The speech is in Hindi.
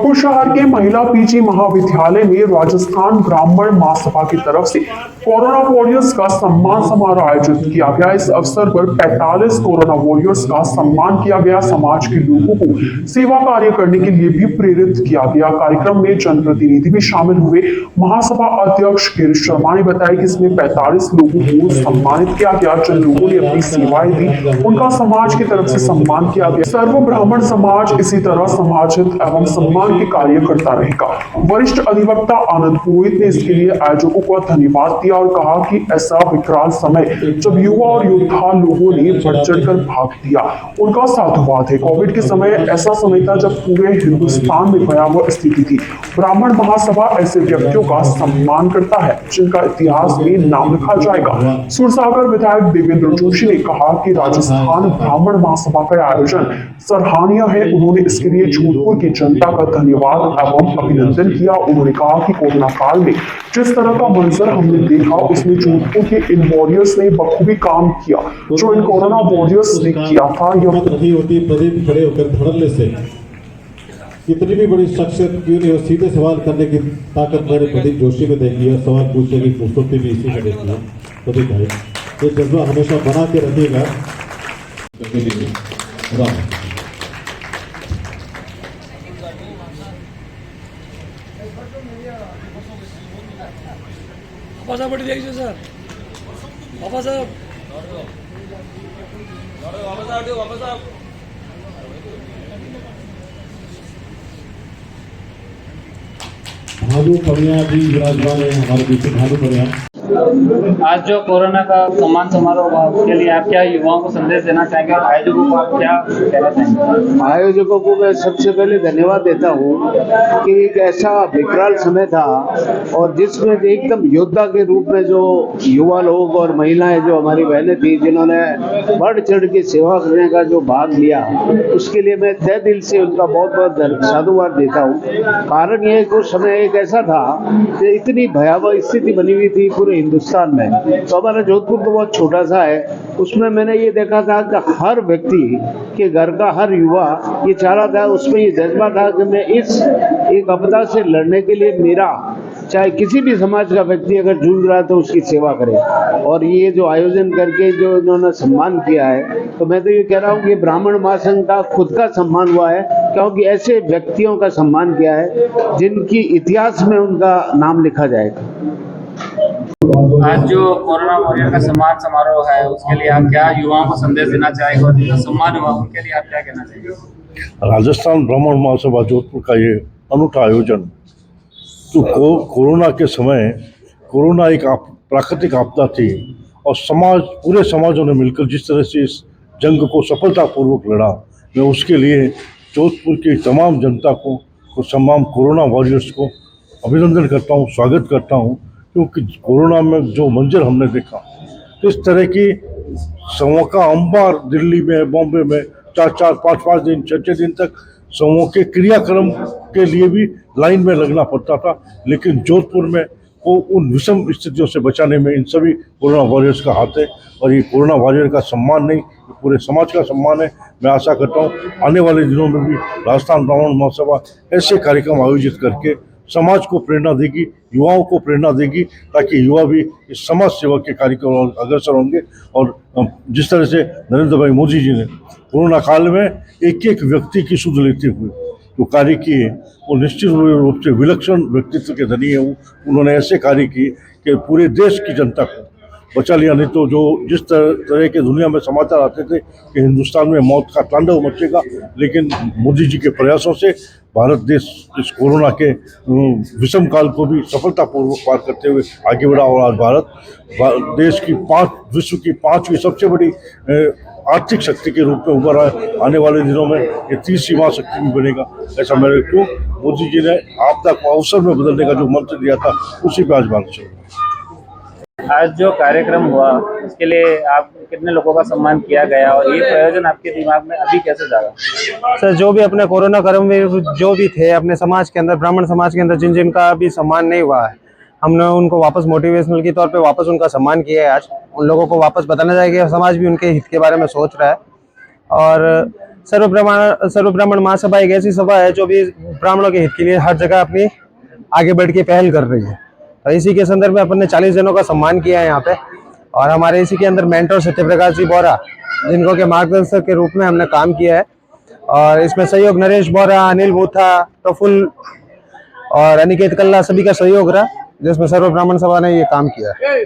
जौनपुर शहर के महिला पीजी महाविद्यालय में राजस्थान ब्राह्मण महासभा की तरफ से कोरोना वॉरियर्स का सम्मान समारोह आयोजित किया गया। इस अवसर पर 45 कोरोना वॉरियर्स का सम्मान किया गया। समाज के लोगों को सेवा कार्य करने के लिए भी प्रेरित किया गया। कार्यक्रम में जनप्रतिनिधि भी शामिल हुए। महासभा अध्यक्ष गिरीश शर्मा ने बताया कि इसमें 45 लोगों को सम्मानित किया गया। जिन लोगों ने अपनी सेवाएं दी उनका समाज की तरफ से सम्मान किया गया। सर्व ब्राह्मण समाज इसी तरह समाजित एवं सम्मान के कार्य करता रहेगा। वरिष्ठ अधिवक्ता आनंद पुरोहित ने इसके लिए आयोजकों को धन्यवाद दिया और कहा कि ऐसा विकराल समय जब युवा और योद्धा लोगों ने बढ़ चढ़कर भाग दिया, उनका साधुवाद है। कोविड के समय ऐसा समय था जब पूरे हिंदुस्तान में भयावह स्थिति थी। ब्राह्मण महासभा ऐसे व्यक्तियों का सम्मान करता है जिनका इतिहास में नाम लिखा जाएगा। सूरसागर विधायक देवेंद्र जोशी ने कहा कि राजस्थान ब्राह्मण महासभा का आयोजन सराहनीय है। उन्होंने इसके लिए जोधपुर की जनता का धन्यवाद एवं अभिनंदन किया। उन्होंने कहा कि कोरोना काल में जिस तरह का मंजर हमने देखा उसमें जोधपुर के इन वॉरियर्स ने बखूबी काम किया जो इन कोरोना वॉरियर्स ने किया था। यह प्रदीप खड़े होकर धड़ल्ले से कितनी भी बड़ी शख्सियत क्यों नहीं हो, सीधे सवाल करने की ताकत मेरे प्रदीप जोशी में देखी है। सवाल पूछने की खूबसूरती भी इसी में देखी है। प्रदीप भाई ये जज्बा हमेशा बना के रखिएगा। सर वापस भालू पड़िया भी विराजमान है हमारे बीच। भालू पड़िया आज जो कोरोना का सम्मान समारोह हुआ उसके लिए आप क्या युवाओं को संदेश देना चाहेंगे और आयोजकों को आप क्या कहना चाहेंगे? आयोजकों को मैं सबसे पहले धन्यवाद देता हूँ कि एक ऐसा विकराल समय था और जिसमें एकदम योद्धा के रूप में जो युवा लोग और महिलाएं जो हमारी बहनें थी जिन्होंने बढ़ चढ़ के सेवा करने का जो भाग लिया, उसके लिए मैं तहे दिल से उनका बहुत बहुत साधुवाद देता हूँ। कारण यह कि उस समय एक ऐसा था कि इतनी भयावह स्थिति बनी हुई थी पूरे हिंदुस्तान में। तो हमारा जोधपुर तो बहुत छोटा सा है, उसमें मैंने ये देखा था कि हर व्यक्ति के घर का हर युवा ये चाह रहा था, उसमें ये जज्बा था कि मैं इस एक आपदा से लड़ने के लिए मेरा चाहे किसी भी समाज का व्यक्ति अगर जूझ रहा है तो उसकी सेवा करे। और ये जो आयोजन करके जो इन्होंने सम्मान किया है, तो मैं तो ये कह रहा हूँ कि ब्राह्मण महासंघ का खुद का सम्मान हुआ है, क्योंकि ऐसे व्यक्तियों का सम्मान किया है जिनकी इतिहास में उनका नाम लिखा जाएगा। आज जो कोरोना वॉरियर का सम्मान समारोह है उसके लिए आप क्या युवाओं को संदेश देना चाहेंगे और जो सम्मान हुआ उनके लिए आप क्या कहना चाहेंगे? राजस्थान ब्राह्मण महासभा जोधपुर का ये अनूठा आयोजन तो कोरोना के समय, कोरोना एक प्राकृतिक आपदा थी और पूरे समाजों ने मिलकर जिस तरह से इस जंग को सफलतापूर्वक लड़ा, मैं उसके लिए जोधपुर की तमाम जनता को तमाम कोरोना वॉरियर्स को अभिनंदन करता हूँ, स्वागत करता हूँ। क्योंकि कोरोना में जो मंजर हमने देखा, इस तरह की समूह का अंबार दिल्ली में, बॉम्बे में 4-4, 5-5 दिन, 6-6 दिन तक समूह के क्रियाक्रम के लिए भी लाइन में लगना पड़ता था। लेकिन जोधपुर में वो उन विषम स्थितियों से बचाने में इन सभी कोरोना वॉरियर्स का हाथ है और ये कोरोना वॉरियर का सम्मान नहीं, पूरे समाज का सम्मान है। मैं आशा करता हूँ आने वाले दिनों में भी राजस्थान ब्राह्मण महासभा ऐसे कार्यक्रम आयोजित करके समाज को प्रेरणा देगी, युवाओं को प्रेरणा देगी, ताकि युवा भी इस समाज सेवा के कार्यक्रम अग्रसर होंगे। और जिस तरह से नरेंद्र भाई मोदी जी ने कोरोना काल में एक एक व्यक्ति की सुध लेते हुए जो कार्य किए, वो निश्चित रूप से विलक्षण व्यक्तित्व के धनी है। उन्होंने ऐसे कार्य किए कि पूरे देश की जनता को बचा लिया। नहीं तो जो जिस तरह के दुनिया में समाचार आते थे कि हिंदुस्तान में मौत का तांडव मचेगा, लेकिन मोदी जी के प्रयासों से भारत देश इस कोरोना के विषम काल को भी सफलतापूर्वक पार करते हुए आगे बढ़ा और आज भारत देश की विश्व की 5वीं सबसे बड़ी आर्थिक शक्ति के रूप में उभरा है। आने वाले दिनों में ये 30वीं महाशक्ति भी बनेगा, ऐसा मेरे को मोदी जी ने आपदा को अवसर में बदलने का जो मंत्र दिया था, उसी पे आज बात चल रही है। आज जो कार्यक्रम हुआ उसके लिए आप कितने लोगों का सम्मान किया गया और ये प्रयोजन आपके दिमाग में अभी कैसे जागा? सर, जो भी अपने कोरोना काल में जो भी थे अपने समाज के अंदर, ब्राह्मण समाज के अंदर जिन जिनका अभी सम्मान नहीं हुआ है, हमने उनको वापस मोटिवेशनल के तौर पे वापस उनका सम्मान किया है। आज उन लोगों को वापस बताना चाहिए कि समाज भी उनके हित के बारे में सोच रहा है। और सर्व ब्राह्मण महासभा एक ऐसी सभा है जो भी ब्राह्मणों के हित के लिए हर जगह अपनी आगे बढ़ के पहल कर रही है। तो इसी के संदर्भ में अपन ने 40 जनों का सम्मान किया है यहाँ पे, और हमारे इसी के अंदर मेंटर सत्यप्रकाश जी बोरा, जिनको के मार्गदर्शक के रूप में हमने काम किया है, और इसमें सहयोग नरेश बोरा, अनिल बूथा, प्रफुल्ल और अनिकेत कल्ला सभी का सहयोग रहा, जिसमें सर्व ब्राह्मण सभा ने ये काम किया है।